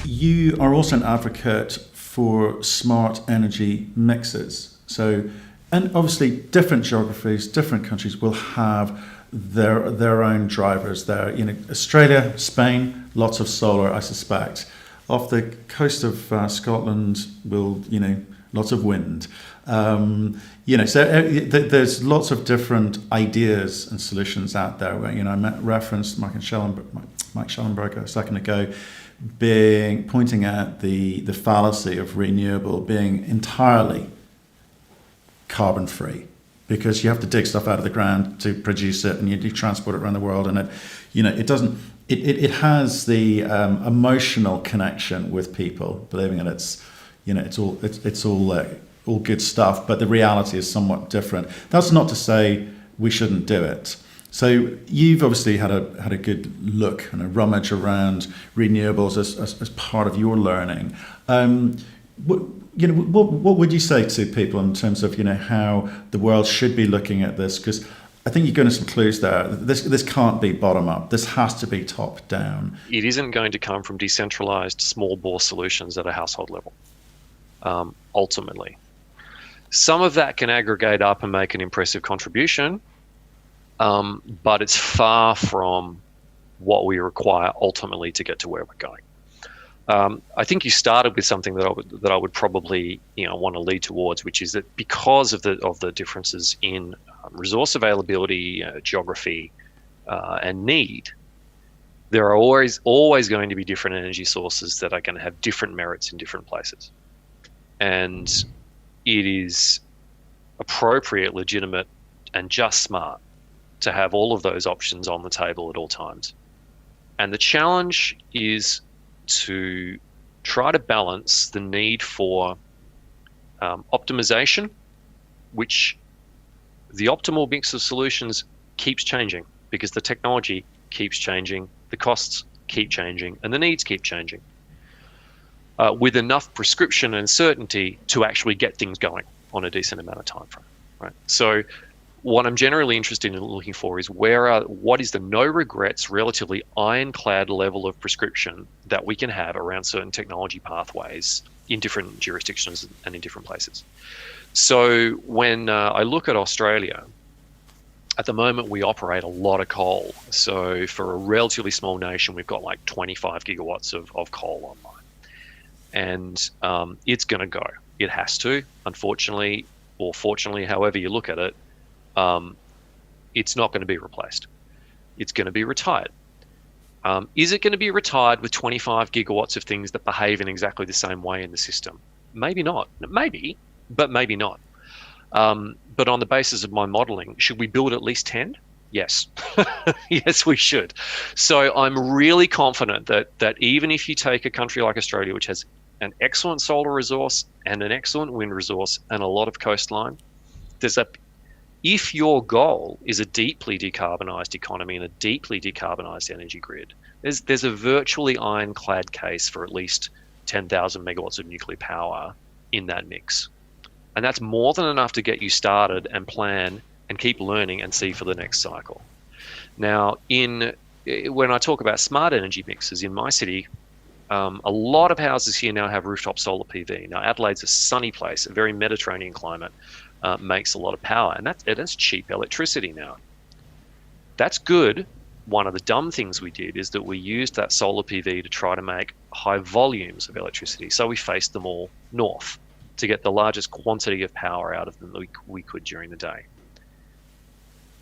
you are also an advocate for smart energy mixes. So, and obviously different geographies, different countries will have their own drivers there. Australia, Spain, lots of solar, I suspect. Off the coast of Scotland, lots of wind. There's lots of different ideas and solutions out there. Where I referenced Mike Schellenberger a second ago, pointing out the fallacy of renewable being entirely carbon free, because you have to dig stuff out of the ground to produce it, and you transport it around the world, and it has the emotional connection with people, believing that it's all good stuff, but the reality is somewhat different. That's not to say we shouldn't do it. So you've obviously had a good look and a rummage around renewables as part of your learning. What would you say to people in terms of how the world should be looking at this? Because I think you're going to some clues there. This can't be bottom up. This has to be top down. It isn't going to come from decentralized small bore solutions at a household level. Ultimately, some of that can aggregate up and make an impressive contribution, but it's far from what we require ultimately to get to where we're going. I think you started with something that I would probably want to lead towards, which is that because of the differences in resource availability, geography, and need, there are always going to be different energy sources that are going to have different merits in different places, and it is appropriate, legitimate, and just smart to have all of those options on the table at all times. And the challenge is to try to balance the need for optimization, which the optimal mix of solutions keeps changing because the technology keeps changing, the costs keep changing, and the needs keep changing, with enough prescription and certainty to actually get things going on a decent amount of time frame, right? So what I'm generally interested in looking for is what is the no regrets, relatively ironclad level of prescription that we can have around certain technology pathways in different jurisdictions and in different places. So when I look at Australia, at the moment we operate a lot of coal. So for a relatively small nation, we've got like 25 gigawatts of coal online. And it's going to go. It has to, unfortunately, or fortunately, however you look at it. It's not going to be replaced. It's going to be retired. Is it going to be retired with 25 gigawatts of things that behave in exactly the same way in the system? Maybe not. Maybe, but maybe not. But on the basis of my modeling, should we build at least 10? Yes. Yes, we should. So I'm really confident that even if you take a country like Australia, which has an excellent solar resource and an excellent wind resource and a lot of coastline, if your goal is a deeply decarbonised economy and a deeply decarbonised energy grid, there's a virtually ironclad case for at least 10,000 megawatts of nuclear power in that mix. And that's more than enough to get you started and plan and keep learning and see for the next cycle. Now, when I talk about smart energy mixes in my city, a lot of houses here now have rooftop solar PV. Now, Adelaide's a sunny place, a very Mediterranean climate. Makes a lot of power, and that's cheap electricity now. That's good. One of the dumb things we did is that we used that solar PV to try to make high volumes of electricity. So we faced them all north to get the largest quantity of power out of them that we could during the day.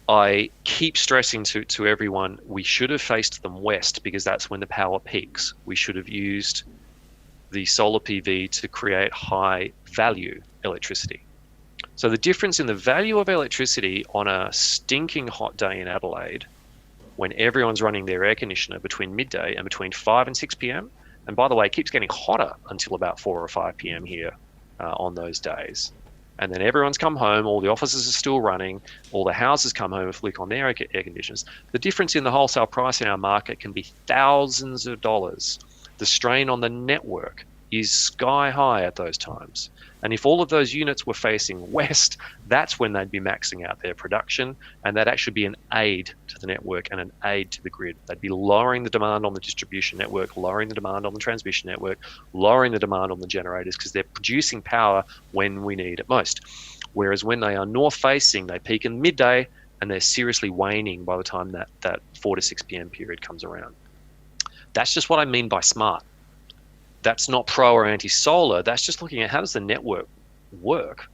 I keep stressing to everyone, we should have faced them west because that's when the power peaks. We should have used the solar PV to create high value electricity. So the difference in the value of electricity on a stinking hot day in Adelaide, when everyone's running their air conditioner between midday and between 5 and 6 p.m., and by the way, it keeps getting hotter until about 4 or 5 p.m. here on those days. And then everyone's come home, all the offices are still running, all the houses come home and flick on their air conditioners. The difference in the wholesale price in our market can be thousands of dollars. The strain on the network is sky high at those times. And if all of those units were facing west, that's when they'd be maxing out their production, and that'd actually be an aid to the network and an aid to the grid. They'd be lowering the demand on the distribution network, lowering the demand on the transmission network, lowering the demand on the generators, because they're producing power when we need it most. Whereas when they are north facing, they peak in midday, and they're seriously waning by the time that 4 to 6 p.m. period comes around. That's just what I mean by smart. That's not pro or anti-solar. That's just looking at how does the network work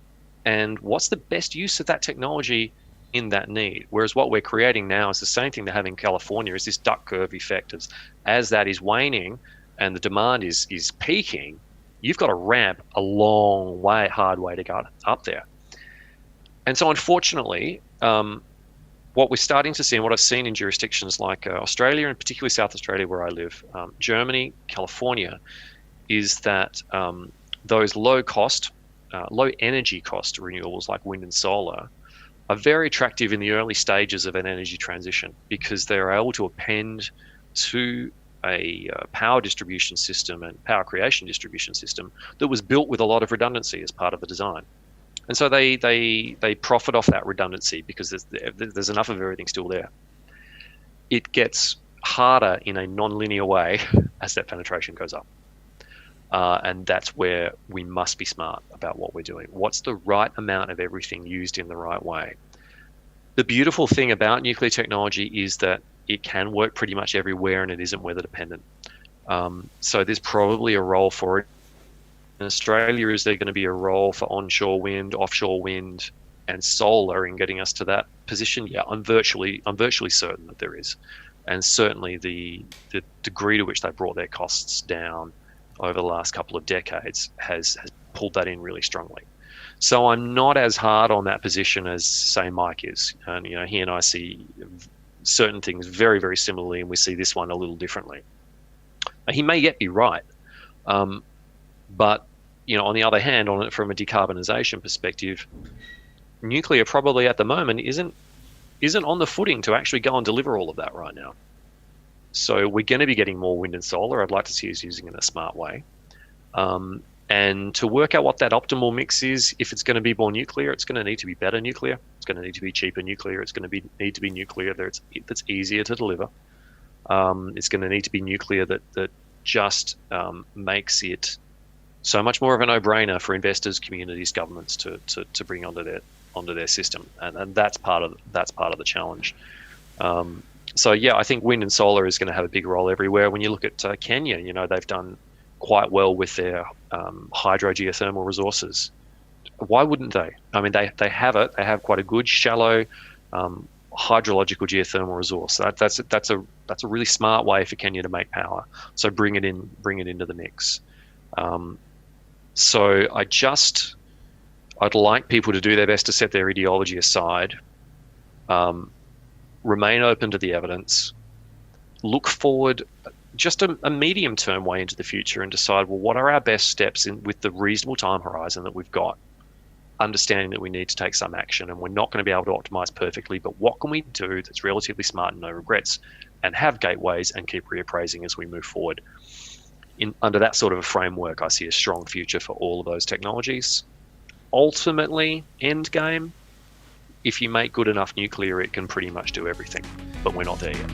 and what's the best use of that technology in that need. Whereas what we're creating now is the same thing they have in California, is this duck curve effect. As that is waning and the demand is peaking, you've got to ramp a long way, hard way to go up there. And so unfortunately, what we're starting to see, and what I've seen in jurisdictions like Australia, and particularly South Australia where I live, Germany, California, is that those low energy cost renewables like wind and solar are very attractive in the early stages of an energy transition, because they're able to append to a power distribution system and power creation distribution system that was built with a lot of redundancy as part of the design. And so they profit off that redundancy because there's enough of everything still there. It gets harder in a non-linear way as that penetration goes up. And that's where we must be smart about what we're doing. What's the right amount of everything used in the right way? The beautiful thing about nuclear technology is that it can work pretty much everywhere and it isn't weather dependent. So there's probably a role for it. In Australia, is there going to be a role for onshore wind, offshore wind, and solar in getting us to that position? Yeah, I'm virtually certain that there is. And certainly the degree to which they brought their costs down over the last couple of decades has pulled that in really strongly. So I'm not as hard on that position as, say, Mike is. And he and I see certain things very, very similarly, and we see this one a little differently. He may yet be right, but on the other hand, from a decarbonisation perspective, nuclear probably at the moment isn't on the footing to actually go and deliver all of that right now. So we're going to be getting more wind and solar. I'd like to see us using it in a smart way. And to work out what that optimal mix is, if it's going to be more nuclear, it's going to need to be better nuclear. It's going to need to be cheaper nuclear. It's going to need to be nuclear that's easier to deliver. It's going to need to be nuclear that just makes it so much more of a no-brainer for investors, communities, governments to bring onto their system, and that's part of the challenge. So yeah, I think wind and solar is going to have a big role everywhere. When you look at Kenya, they've done quite well with their hydro geothermal resources. Why wouldn't they? I mean, they have it. They have quite a good shallow hydrological geothermal resource. That's a really smart way for Kenya to make power. So bring it into the mix. So I'd like people to do their best to set their ideology aside, remain open to the evidence, look forward just a medium-term way into the future and decide, well, what are our best steps with the reasonable time horizon that we've got, understanding that we need to take some action and we're not going to be able to optimize perfectly, but what can we do that's relatively smart and no regrets, and have gateways and keep reappraising as we move forward. Under that sort of a framework, I see a strong future for all of those technologies. Ultimately, end game, if you make good enough nuclear, it can pretty much do everything, but we're not there yet.